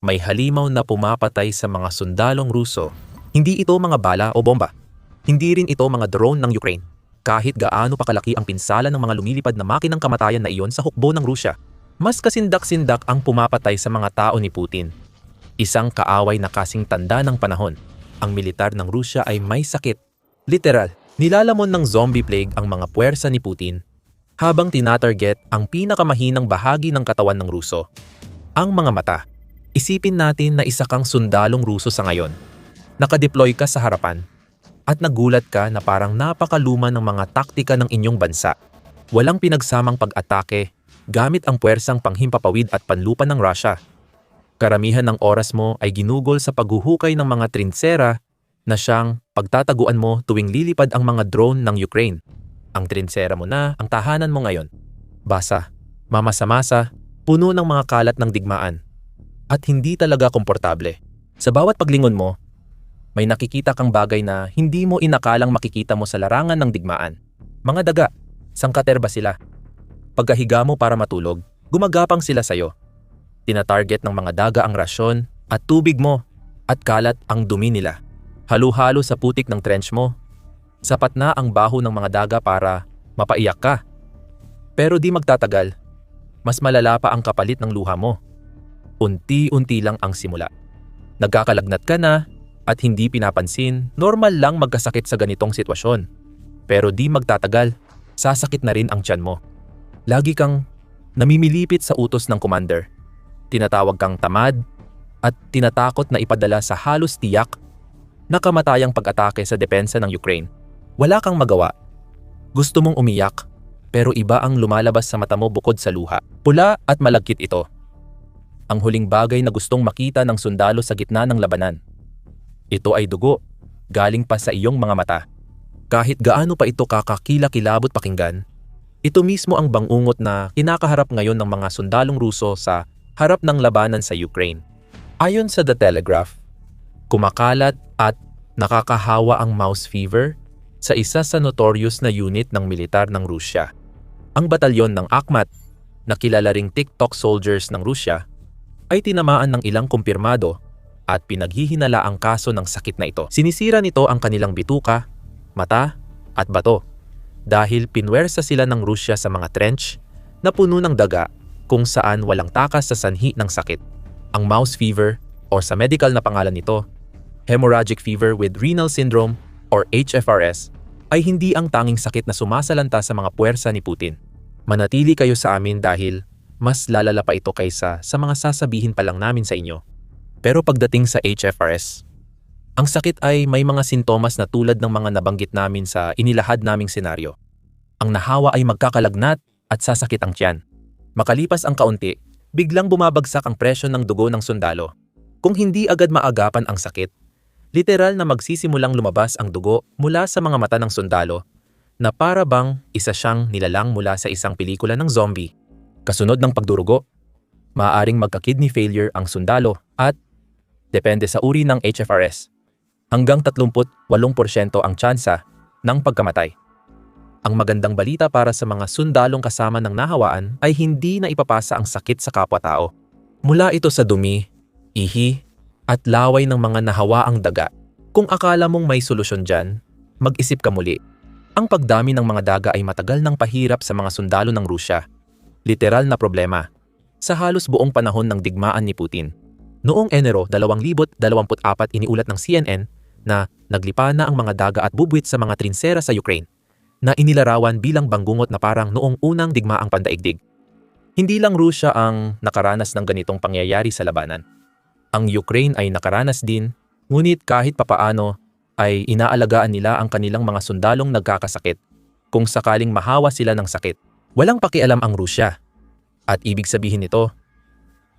May halimaw na pumapatay sa mga sundalong Ruso. Hindi ito mga bala o bomba. Hindi rin ito mga drone ng Ukraine. Kahit gaano pa kalaki ang pinsala ng mga lumilipad na makinang kamatayan na iyon sa hukbo ng Rusya, mas kasindak-sindak ang pumapatay sa mga tao ni Putin. Isang kaaway na kasing tanda ng panahon. Ang militar ng Rusya ay may sakit. Literal, nilalamon ng zombie plague ang mga puwersa ni Putin habang tinatarget ang pinakamahinang bahagi ng katawan ng Ruso, ang mga mata. Isipin natin na isa kang sundalong Ruso sa ngayon. Nakadeploy ka sa harapan at nagulat ka na parang napakaluma ng mga taktika ng inyong bansa. Walang pinagsamang pag-atake gamit ang puwersang panghimpapawid at panlupa ng Russia. Karamihan ng oras mo ay ginugol sa paghuhukay ng mga trinsera na siyang pagtataguan mo tuwing lilipad ang mga drone ng Ukraine. Ang trinsera mo na ang tahanan mo ngayon. Basa, mamasa-masa, puno ng mga kalat ng digmaan. At hindi talaga komportable. Sa bawat paglingon mo, may nakikita kang bagay na hindi mo inakalang makikita mo sa larangan ng digmaan. Mga daga, sangkaterba sila. Pagkahiga mo para matulog, gumagapang sila sa'yo. Tinatarget ng mga daga ang rasyon at tubig mo at kalat ang dumi nila. Halo-halo sa putik ng trench mo. Sapat na ang baho ng mga daga para mapaiyak ka. Pero di magtatagal, mas malala pa ang kapalit ng luha mo. Unti-unti lang ang simula. Nagkakalagnat ka na at hindi pinapansin, normal lang magkasakit sa ganitong sitwasyon. Pero di magtatagal, sasakit na rin ang tiyan mo. Lagi kang namimilipit sa utos ng commander. Tinatawag kang tamad at tinatakot na ipadala sa halos tiyak na kamatayang pag-atake sa depensa ng Ukraine. Wala kang magawa. Gusto mong umiyak, pero iba ang lumalabas sa mata mo bukod sa luha. Pula at malagkit ito. Ang huling bagay na gustong makita ng sundalo sa gitna ng labanan. Ito ay dugo, galing pa sa iyong mga mata. Kahit gaano pa ito kakakilakilabot pakinggan, ito mismo ang bangungot na kinakaharap ngayon ng mga sundalong Ruso sa harap ng labanan sa Ukraine. Ayon sa The Telegraph, kumakalat at nakakahawa ang mouse fever sa isa sa notorious na unit ng militar ng Rusya. Ang batalyon ng Akhmat, na kilala ring TikTok soldiers ng Rusya, ay tinamaan ng ilang kumpirmado at pinaghihinala ang kaso ng sakit na ito. Sinisira nito ang kanilang bituka, mata at bato dahil pinwersa sila ng Rusya sa mga trench na puno ng daga kung saan walang takas sa sanhi ng sakit. Ang mouse fever o sa medical na pangalan nito, hemorrhagic fever with renal syndrome or HFRS, ay hindi ang tanging sakit na sumasalanta sa mga puwersa ni Putin. Manatili kayo sa amin dahil mas lalala pa ito kaysa sa mga sasabihin pa lang namin sa inyo. Pero pagdating sa HFRS, ang sakit ay may mga sintomas na tulad ng mga nabanggit namin sa inilahad naming senaryo. Ang nahawa ay magkakalagnat at sasakit ang tiyan. Makalipas ang kaunti, biglang bumabagsak ang presyon ng dugo ng sundalo. Kung hindi agad maagapan ang sakit, literal na magsisimulang lumabas ang dugo mula sa mga mata ng sundalo na para bang isa siyang nilalang mula sa isang pelikula ng zombie. Kasunod ng pagdurugo, maaaring magka-kidney failure ang sundalo at, depende sa uri ng HFRS, hanggang 38% ang tsansa ng pagkamatay. Ang magandang balita para sa mga sundalong kasama ng nahawaan ay hindi na ipapasa ang sakit sa kapwa-tao. Mula ito sa dumi, ihi, at laway ng mga nahawaang daga. Kung akala mong may solusyon dyan, mag-isip ka muli. Ang pagdami ng mga daga ay matagal ng pahirap sa mga sundalo ng Rusya. Literal na problema sa halos buong panahon ng digmaan ni Putin. Noong Enero 2024 iniulat ng CNN na naglipa na ang mga daga at bubuwit sa mga trinsera sa Ukraine na inilarawan bilang banggungot na parang noong unang digmaang pandaigdig. Hindi lang Rusya ang nakaranas ng ganitong pangyayari sa labanan. Ang Ukraine ay nakaranas din, ngunit kahit papaano ay inaalagaan nila ang kanilang mga sundalong nagkakasakit kung sakaling mahawa sila ng sakit. Walang pakialam ang Rusya. At ibig sabihin nito,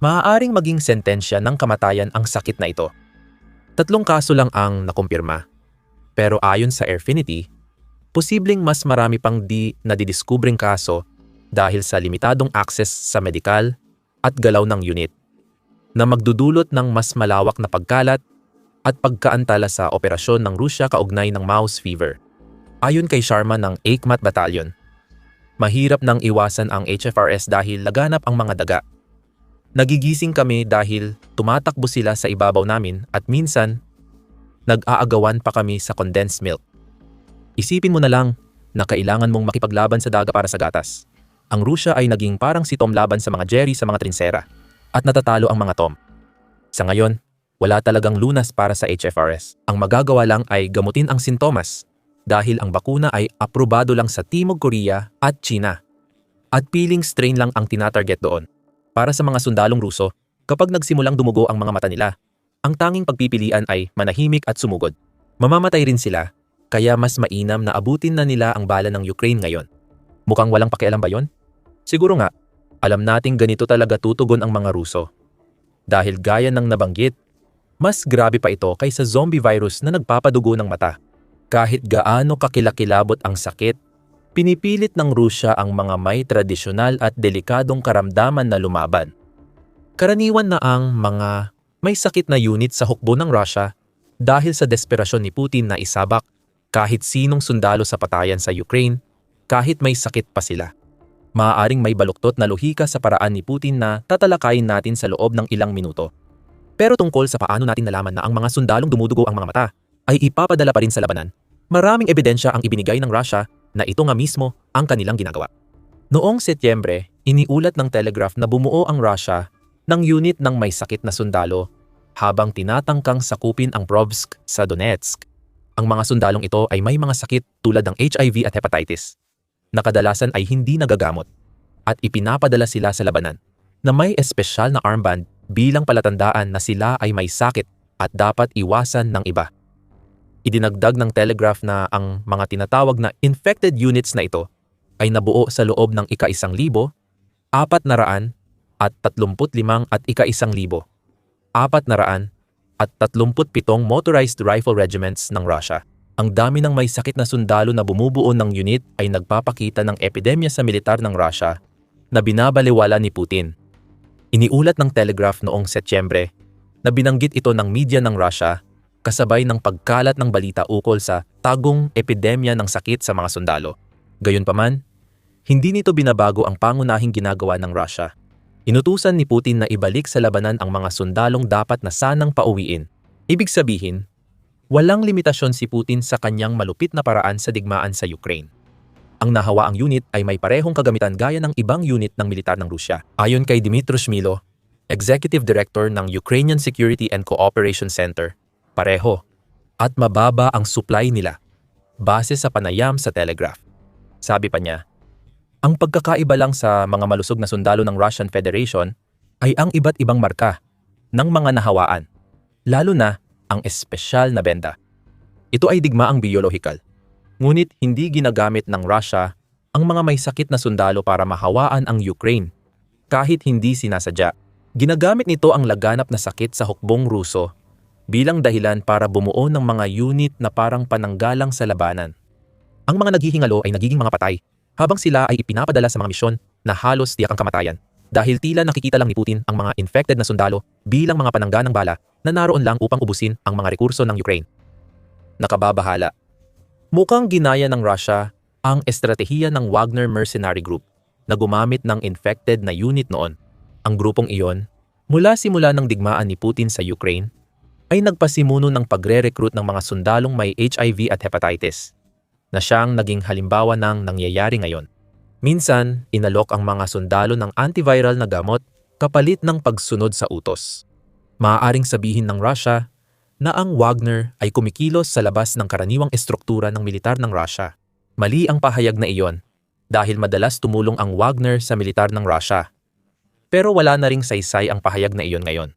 maaaring maging sentensya ng kamatayan ang sakit na ito. 3 kaso lang ang nakumpirma. Pero ayon sa Airfinity, posibleng mas marami pang di nadidiskubreng kaso dahil sa limitadong access sa medikal at galaw ng unit na magdudulot ng mas malawak na pagkalat at pagkaantala sa operasyon ng Rusya kaugnay ng mouse fever. Ayon kay Sharma ng Akhmat Battalion, mahirap nang iwasan ang HFRS dahil laganap ang mga daga. Nagigising kami dahil tumatakbo sila sa ibabaw namin at minsan, nag-aagawan pa kami sa condensed milk. Isipin mo na lang na kailangan mong makipaglaban sa daga para sa gatas. Ang Rusya ay naging parang si Tom laban sa mga Jerry sa mga trinsera at natatalo ang mga Tom. Sa ngayon, wala talagang lunas para sa HFRS. Ang magagawa lang ay gamutin ang sintomas dahil ang bakuna ay aprobado lang sa Timog Korea at China. At piling strain lang ang tinatarget doon. Para sa mga sundalong Ruso, kapag nagsimulang dumugo ang mga mata nila, ang tanging pagpipilian ay manahimik at sumugod. Mamamatay rin sila, kaya mas mainam na abutin na nila ang bala ng Ukraine ngayon. Mukhang walang pakialam ba yon? Siguro nga, alam nating ganito talaga tutugon ang mga Ruso. Dahil gaya ng nabanggit, mas grabe pa ito kaysa zombie virus na nagpapadugo ng mata. Kahit gaano kakilakilabot ang sakit, pinipilit ng Rusya ang mga may tradisyonal at delikadong karamdaman na lumaban. Karaniwan na ang mga may sakit na unit sa hukbo ng Rusya dahil sa desperasyon ni Putin na isabak kahit sinong sundalo sa patayan sa Ukraine kahit may sakit pa sila. Maaaring may baluktot na lohika sa paraan ni Putin na tatalakayin natin sa loob ng ilang minuto. Pero tungkol sa paano natin nalaman na ang mga sundalong dumudugo ang mga mata ay ipapadala pa rin sa labanan, maraming ebidensya ang ibinigay ng Russia na ito nga mismo ang kanilang ginagawa. Noong Setyembre, iniulat ng Telegraph na bumuo ang Russia ng unit ng may sakit na sundalo habang tinatangkang sakupin ang Brovsk sa Donetsk. Ang mga sundalong ito ay may mga sakit tulad ng HIV at hepatitis na kadalasan ay hindi nagagamot at ipinapadala sila sa labanan na may espesyal na armband bilang palatandaan na sila ay may sakit at dapat iwasan ng iba. Idinagdag ng Telegraph na ang mga tinatawag na infected units na ito ay nabuo sa loob ng ika-1,000, 400 at 35 at ika-1,000, 400 at 37 motorized rifle regiments ng Russia. Ang dami ng may sakit na sundalo na bumubuo ng unit ay nagpapakita ng epidemya sa militar ng Russia na binabaliwala ni Putin. Iniulat ng Telegraph noong Setyembre na binanggit ito ng media ng Russia kasabay ng pagkalat ng balita ukol sa tagong epidemya ng sakit sa mga sundalo. Gayunpaman, hindi nito binabago ang pangunahing ginagawa ng Russia. Inutusan ni Putin na ibalik sa labanan ang mga sundalong dapat na sanang pauwiin. Ibig sabihin, walang limitasyon si Putin sa kanyang malupit na paraan sa digmaan sa Ukraine. Ang nahawaang unit ay may parehong kagamitan gaya ng ibang unit ng militar ng Rusya. Ayon kay Dmytro Shmylo, Executive Director ng Ukrainian Security and Cooperation Center, pareho at mababa ang supply nila base sa panayam sa Telegraph. Sabi pa niya, ang pagkakaiba lang sa mga malusog na sundalo ng Russian Federation ay ang iba't ibang marka ng mga nahawaan, lalo na ang espesyal na benda. Ito ay digmaang biyolohikal, ngunit hindi ginagamit ng Russia ang mga may sakit na sundalo para mahawaan ang Ukraine kahit hindi sinasadya. Ginagamit nito ang laganap na sakit sa hukbong Ruso bilang dahilan para bumuo ng mga unit na parang pananggalang sa labanan. Ang mga naghihingalo ay nagiging mga patay habang sila ay ipinapadala sa mga misyon na halos tiyak ang kamatayan dahil tila nakikita lang ni Putin ang mga infected na sundalo bilang mga panangganang bala na naroon lang upang ubusin ang mga rekurso ng Ukraine. Nakababahala. Mukhang ginaya ng Russia ang estratehiya ng Wagner Mercenary Group na gumamit ng infected na unit noon. Ang grupong iyon, mula simula ng digmaan ni Putin sa Ukraine, ay nagpasimuno ng pagre-recruit ng mga sundalong may HIV at hepatitis, na siyang naging halimbawa ng nangyayari ngayon. Minsan, inalok ang mga sundalo ng antiviral na gamot kapalit ng pagsunod sa utos. Maaaring sabihin ng Russia na ang Wagner ay kumikilos sa labas ng karaniwang estruktura ng militar ng Russia. Mali ang pahayag na iyon dahil madalas tumulong ang Wagner sa militar ng Russia. Pero wala na ring saysay ang pahayag na iyon ngayon.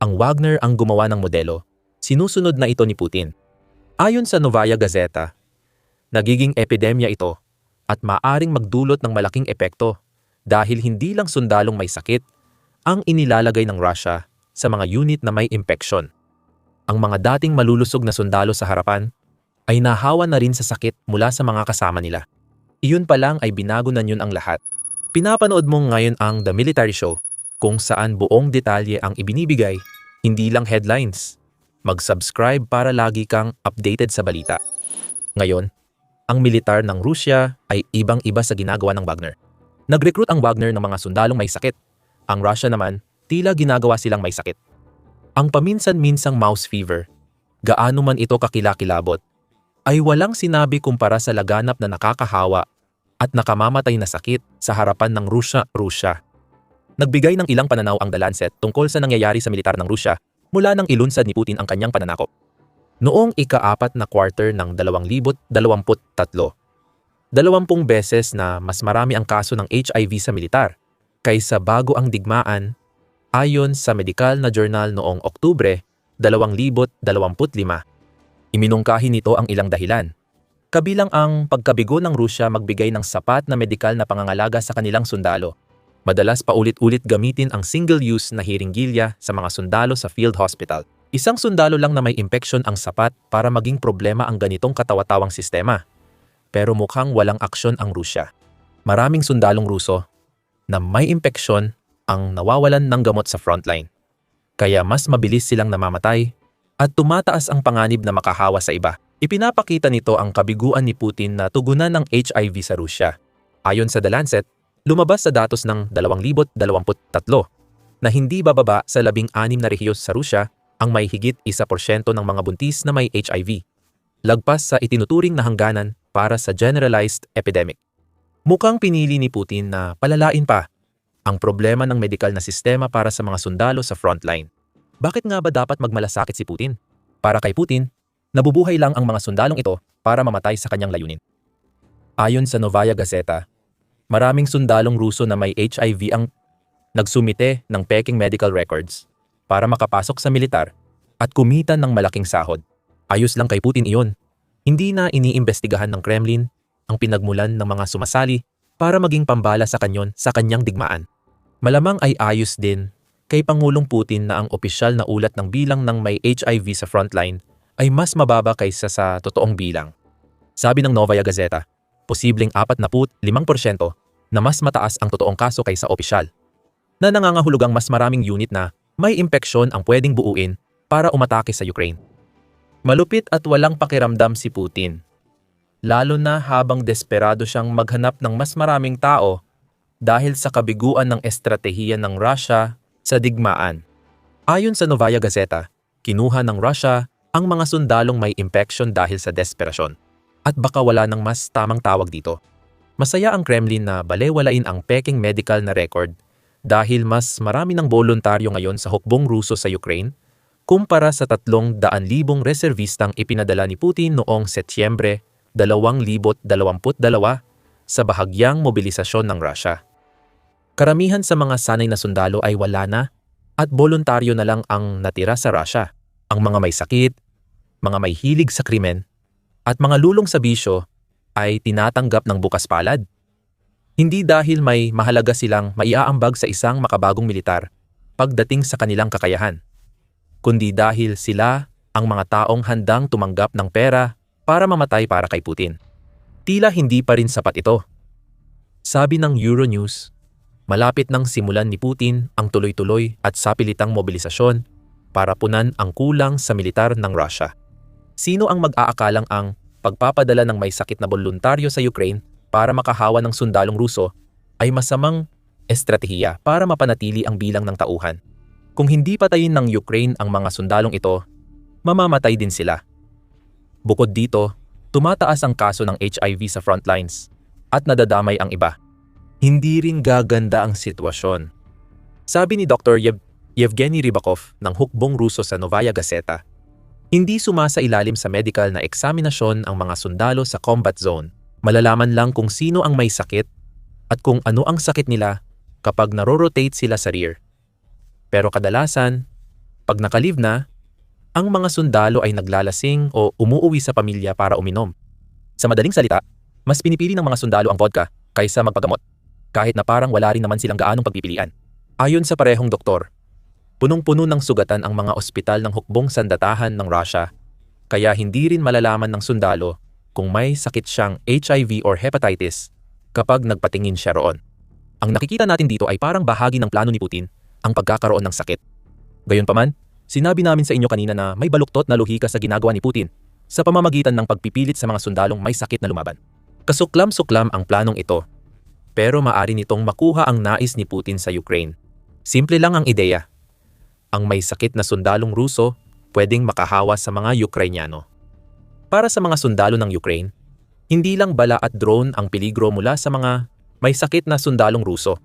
Ang Wagner ang gumawa ng modelo, sinusunod na ito ni Putin. Ayon sa Novaya Gazeta, nagiging epidemya ito at maaring magdulot ng malaking epekto dahil hindi lang sundalong may sakit ang inilalagay ng Russia sa mga unit na may impeksyon. Ang mga dating malulusog na sundalo sa harapan ay nahawa na rin sa sakit mula sa mga kasama nila. Iyon pa lang ay binago na yun ang lahat. Pinapanood mo ngayon ang The Military Show kung saan buong detalye ang ibinibigay, hindi lang headlines. Mag-subscribe para lagi kang updated sa balita. Ngayon, ang militar ng Rusya ay ibang-iba sa ginagawa ng Wagner. Nag-recruit ang Wagner ng mga sundalong may sakit Ang Russia naman, tila ginagawa silang may sakit. Ang paminsan-minsang mouse fever, gaano man ito kakilakilabot, ay walang sinabi kumpara sa laganap na nakakahawa at nakamamatay na sakit sa harapan ng Russia. Nagbigay ng ilang pananaw ang The Lancet tungkol sa nangyayari sa militar ng Rusya mula nang ilunsad ni Putin ang kanyang pananakop. Noong ika-4 na quarter ng 2023, 20 beses na mas marami ang kaso ng HIV sa militar kaysa bago ang digmaan, ayon sa medikal na journal noong Oktubre 2025. Iminungkahi nito ang ilang dahilan, kabilang ang pagkabigo ng Rusya magbigay ng sapat na medikal na pangangalaga sa kanilang sundalo. Madalas paulit-ulit gamitin ang single-use na hiringgilya sa mga sundalo sa field hospital. Isang sundalo lang na may impeksyon ang sapat para maging problema ang ganitong katawa-tawang sistema. Pero mukhang walang aksyon ang Rusya. Maraming sundalong Ruso na may impeksyon ang nawawalan ng gamot sa frontline. Kaya mas mabilis silang namamatay at tumataas ang panganib na makahawa sa iba. Ipinapakita nito ang kabiguan ni Putin na tugunan ng HIV sa Rusya. Ayon sa The Lancet, lumabas sa datos ng 2023 na hindi bababa sa 16 na rehiyon sa Rusya ang may higit 1% ng mga buntis na may HIV. Lagpas sa itinuturing na hangganan para sa generalized epidemic. Mukhang pinili ni Putin na palalain pa ang problema ng medikal na sistema para sa mga sundalo sa frontline. Bakit nga ba dapat magmalasakit si Putin? Para kay Putin, nabubuhay lang ang mga sundalong ito para mamatay sa kanyang layunin. Ayon sa Novaya Gazeta, maraming sundalong Ruso na may HIV ang nagsumite ng peking medical records para makapasok sa militar at kumita ng malaking sahod. Ayos lang kay Putin iyon. Hindi na iniimbestigahan ng Kremlin ang pinagmulan ng mga sumasali para maging pambala sa kanyang digmaan. Malamang ay ayos din kay Pangulong Putin na ang opisyal na ulat ng bilang ng may HIV sa frontline ay mas mababa kaysa sa totoong bilang. Sabi ng Novaya Gazeta, posibleng 45% na mas mataas ang totoong kaso kaysa opisyal, na nangangahulugang mas maraming unit na may impeksyon ang pwedeng buuin para umatake sa Ukraine. Malupit at walang pakiramdam si Putin, lalo na habang desperado siyang maghanap ng mas maraming tao dahil sa kabiguan ng estratehiya ng Russia sa digmaan. Ayon sa Novaya Gazeta, kinuha ng Russia ang mga sundalong may impeksyon dahil sa desperasyon. At baka wala nang mas tamang tawag dito. Masaya ang Kremlin na balewalain ang peking medical na record dahil mas marami ng voluntaryo ngayon sa hukbong Ruso sa Ukraine kumpara sa 300,000 reservistang ipinadala ni Putin noong Setyembre 2022 sa bahagyang mobilisasyon ng Russia. Karamihan sa mga sanay na sundalo ay wala na at voluntaryo na lang ang natira sa Russia. Ang mga may sakit, mga may hilig sa krimen, at mga lulong sa bisyo ay tinatanggap ng bukas palad. Hindi dahil may mahalaga silang maiaambag sa isang makabagong militar pagdating sa kanilang kakayahan, kundi dahil sila ang mga taong handang tumanggap ng pera para mamatay para kay Putin. Tila hindi pa rin sapat ito. Sabi ng Euronews, malapit nang simulan ni Putin ang tuloy-tuloy at sapilitang mobilisasyon para punan ang kulang sa militar ng Russia. Sino ang mag-aakalang ang pagpapadala ng may sakit na voluntaryo sa Ukraine para makahawa ng sundalong Ruso ay masamang estratehiya para mapanatili ang bilang ng tauhan? Kung hindi patayin ng Ukraine ang mga sundalong ito, mamamatay din sila. Bukod dito, tumataas ang kaso ng HIV sa frontlines at nadadamay ang iba. Hindi rin gaganda ang sitwasyon. Sabi ni Dr. Yevgeny Rybakov ng hukbong Ruso sa Novaya Gazeta, hindi sumasailalim sa medical na eksaminasyon ang mga sundalo sa combat zone. Malalaman lang kung sino ang may sakit at kung ano ang sakit nila kapag narorotate sila sa rear. Pero kadalasan, pag nakalive na, ang mga sundalo ay naglalasing o umuuwi sa pamilya para uminom. Sa madaling salita, mas pinipili ng mga sundalo ang vodka kaysa magpagamot, kahit na parang wala rin naman silang gaanong pagpipilian. Ayon sa parehong doktor, punong-puno ng sugatan ang mga ospital ng hukbong sandatahan ng Russia, kaya hindi rin malalaman ng sundalo kung may sakit siyang HIV or hepatitis kapag nagpatingin siya roon. Ang nakikita natin dito ay parang bahagi ng plano ni Putin ang pagkakaroon ng sakit. Gayunpaman, sinabi namin sa inyo kanina na may baluktot na luhika sa ginagawa ni Putin sa pamamagitan ng pagpipilit sa mga sundalong may sakit na lumaban. Kasuklam-suklam ang planong ito, pero maari nitong makuha ang nais ni Putin sa Ukraine. Simple lang ang ideya. Ang may sakit na sundalong Ruso pwedeng makahawa sa mga Ukrainyano. Para sa mga sundalo ng Ukraine, hindi lang bala at drone ang peligro mula sa mga may sakit na sundalong Ruso.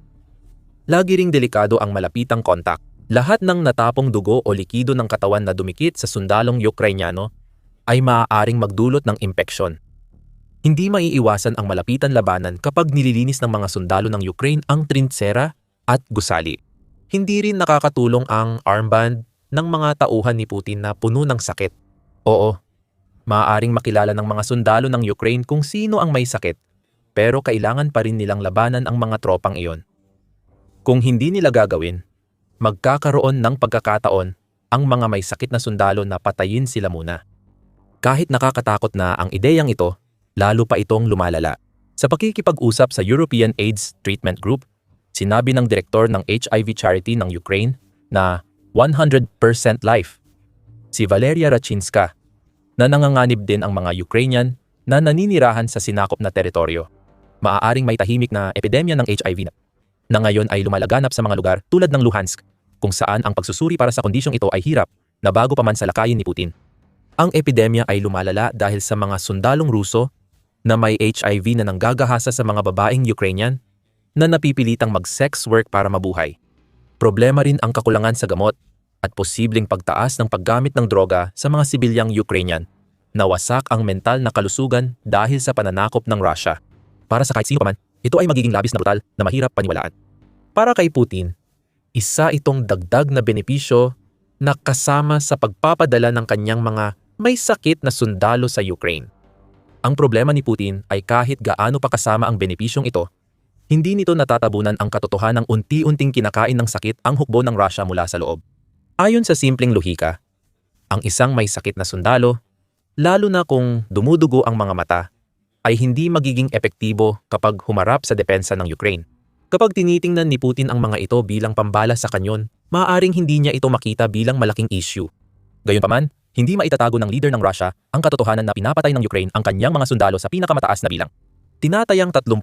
Lagi ring delikado ang malapitang kontak. Lahat ng natapong dugo o likido ng katawan na dumikit sa sundalong Ukrainyano ay maaaring magdulot ng impeksyon. Hindi maiiwasan ang malapitan labanan kapag nililinis ng mga sundalo ng Ukraine ang trintsera at gusali. Hindi rin nakakatulong ang armband ng mga tauhan ni Putin na puno ng sakit. Oo, maaaring makilala ng mga sundalo ng Ukraine kung sino ang may sakit, pero kailangan pa rin nilang labanan ang mga tropang iyon. Kung hindi nila gagawin, magkakaroon ng pagkakataon ang mga may sakit na sundalo na patayin sila muna. Kahit nakakatakot na ang ideyang ito, lalo pa itong lumalala. Sa pakikipag-usap sa European AIDS Treatment Group, sinabi ng direktor ng HIV charity ng Ukraine na 100% life, si Valeria Rachinska, na nanganganib din ang mga Ukrainian na naninirahan sa sinakop na teritoryo. Maaaring may tahimik na epidemya ng HIV na ngayon ay lumalaganap sa mga lugar tulad ng Luhansk, kung saan ang pagsusuri para sa kondisyong ito ay hirap na bago pa man salakayin ni Putin. Ang epidemya ay lumalala dahil sa mga sundalong Ruso na may HIV na nanggagahasa sa mga babaeng Ukrainian na napipilitang mag-sex work para mabuhay. Problema rin ang kakulangan sa gamot at posibleng pagtaas ng paggamit ng droga sa mga sibilyang Ukrainian. Nawasak ang mental na kalusugan dahil sa pananakop ng Russia. Para sa kahit sino pa man, ito ay magiging labis na brutal na mahirap paniwalaan. Para kay Putin, isa itong dagdag na benepisyo na kasama sa pagpapadala ng kanyang mga may sakit na sundalo sa Ukraine. Ang problema ni Putin ay kahit gaano pa kasama ang benepisyong ito, hindi nito natatabunan ang katotohanang unti-unting kinakain ng sakit ang hukbo ng Russia mula sa loob. Ayon sa simpleng lohika, ang isang may sakit na sundalo, lalo na kung dumudugo ang mga mata, ay hindi magiging epektibo kapag humarap sa depensa ng Ukraine. Kapag tinitingnan ni Putin ang mga ito bilang pambala sa kanyon, maaaring hindi niya ito makita bilang malaking issue. Gayunpaman, hindi maitatago ng leader ng Russia ang katotohanan na pinapatay ng Ukraine ang kanyang mga sundalo sa pinakamataas na bilang. Tinatayang 30,000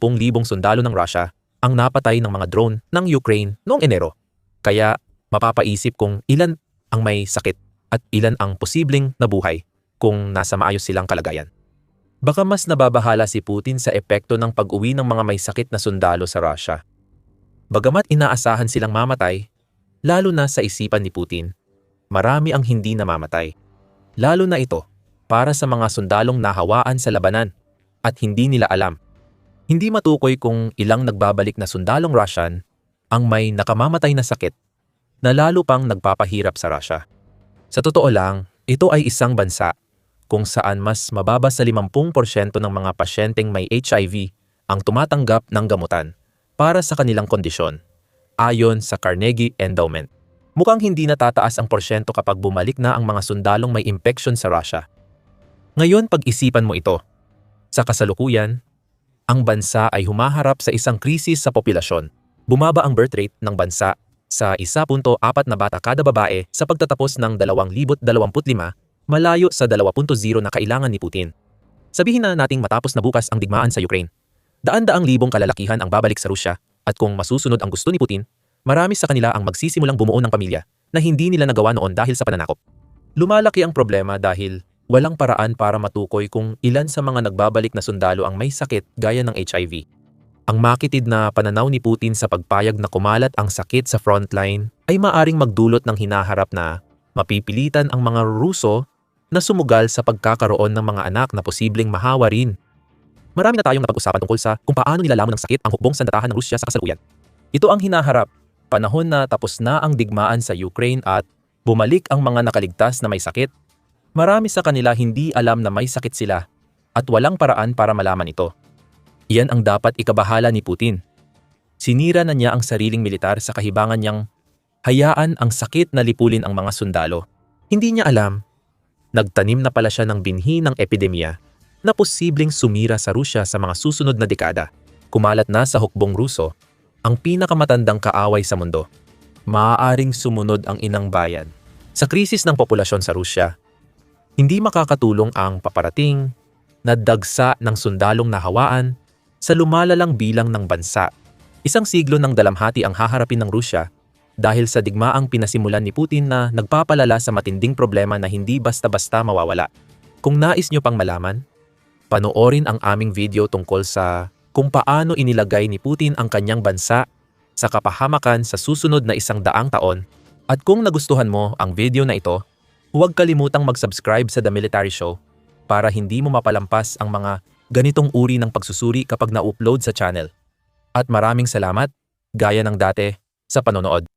sundalo ng Russia ang napatay ng mga drone ng Ukraine noong Enero. Kaya mapapaisip kung ilan ang may sakit at ilan ang posibleng nabuhay kung nasa maayos silang kalagayan. Baka mas nababahala si Putin sa epekto ng pag-uwi ng mga may sakit na sundalo sa Russia. Bagamat inaasahan silang mamatay, lalo na sa isipan ni Putin, marami ang hindi namamatay. Lalo na ito para sa mga sundalong nahawaan sa labanan at hindi nila alam. Hindi matukoy kung ilang nagbabalik na sundalong Russian ang may nakamamatay na sakit na lalo pang nagpapahirap sa Russia. Sa totoo lang, ito ay isang bansa kung saan mas mababa sa 50% ng mga pasyenteng may HIV ang tumatanggap ng gamutan para sa kanilang kondisyon, ayon sa Carnegie Endowment. Mukhang hindi natataas ang porsyento kapag bumalik na ang mga sundalong may impeksyon sa Russia. Ngayon pag-isipan mo ito. Sa kasalukuyan, ang bansa ay humaharap sa isang krisis sa populasyon. Bumaba ang birth rate ng bansa sa 1.4 na bata kada babae sa pagtatapos ng 2025, malayo sa 2.0 na kailangan ni Putin. Sabihin na nating matapos na bukas ang digmaan sa Ukraine, daan-daang libong kalalakihan ang babalik sa Rusya at kung masusunod ang gusto ni Putin, marami sa kanila ang magsisimulang bumuo ng pamilya na hindi nila nagawa noon dahil sa pananakop. Lumalaki ang problema dahil walang paraan para matukoy kung ilan sa mga nagbabalik na sundalo ang may sakit gaya ng HIV. Ang makitid na pananaw ni Putin sa pagpayag na kumalat ang sakit sa frontline ay maaring magdulot ng hinaharap na mapipilitan ang mga Ruso na sumugal sa pagkakaroon ng mga anak na posibleng mahawa rin. Marami na tayong napag-usapan tungkol sa kung paano nilalamon ng sakit ang hukbong sandatahan ng Rusya sa kasalukuyan. Ito ang hinaharap, panahon na tapos na ang digmaan sa Ukraine at bumalik ang mga nakaligtas na may sakit. Marami sa kanila hindi alam na may sakit sila at walang paraan para malaman ito. Iyan ang dapat ikabahala ni Putin. Sinira na niya ang sariling militar sa kahibangan niyang hayaan ang sakit na lipulin ang mga sundalo. Hindi niya alam, nagtanim na pala siya ng binhi ng epidemya na posibleng sumira sa Rusya sa mga susunod na dekada. Kumalat na sa hukbong Ruso ang pinakamatandang kaaway sa mundo. Maaaring sumunod ang inang bayan. Sa krisis ng populasyon sa Rusya, hindi makakatulong ang paparating na dagsa ng sundalong nahawaan sa lumalalang bilang ng bansa. Isang siglo ng dalamhati ang haharapin ng Rusya dahil sa digmaang pinasimulan ni Putin na nagpapalala sa matinding problema na hindi basta-basta mawawala. Kung nais nyo pang malaman, panoorin ang aming video tungkol sa kung paano inilagay ni Putin ang kanyang bansa sa kapahamakan sa susunod na 100 taon. At kung nagustuhan mo ang video na ito, huwag kalimutang mag-subscribe sa The Military Show para hindi mo mapalampas ang mga ganitong uri ng pagsusuri kapag na-upload sa channel. At maraming salamat, gaya ng dati, sa panonood.